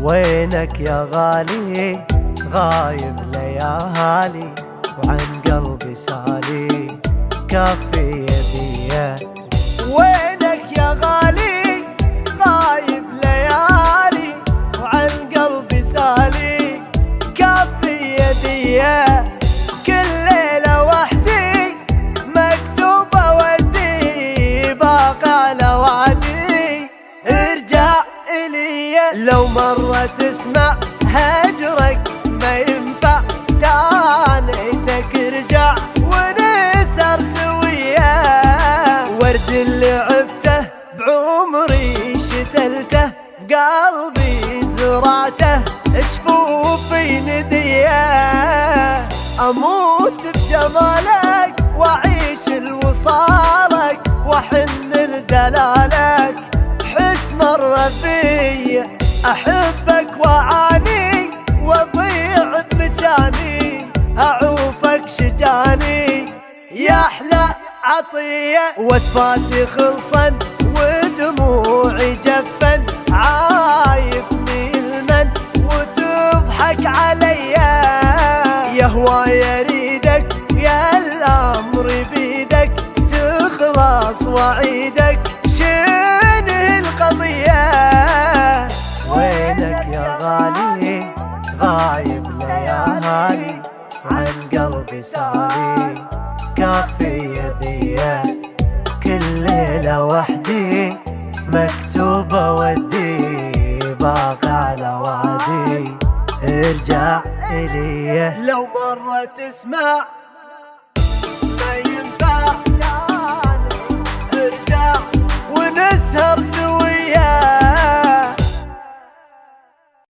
وينك يا غالي غايب ليالي وعن قلبي سالي كافي يديه. وينك يا غالي غايب ليالي وعن قلبي سالي كافي يديه. كل ليلة وحدي مكتوبة ودي باقي على وعدي ارجع إلي. لو مرة تسمع هجرك ما ينفع تانيتك ارجع ونسهر سوية. ورد اللي عفته بعمري شتلته قلبي زرعته جفوفي نديه. اموت بجمالك واعيش لوصالك واحن لدلالك حس مرة في احبك واعاني واضيع بمجاني اعوفك شجاني يا احلى عطية. وصفاتي خلصن ودموعي جفن عايفني المن وتضحك عليا. يا هواي اريدك يا الامر بيدك تخلص وعيدك شنه القضية. وينك يا غالي غايب ليالي عن قلبي سالي كافي يديه. كل ليلة وحدي مكتوبة ودي باقي على وعدي ارجع إلي. لو مرة تسمع ما ينفع ارجع ونسهر سوية.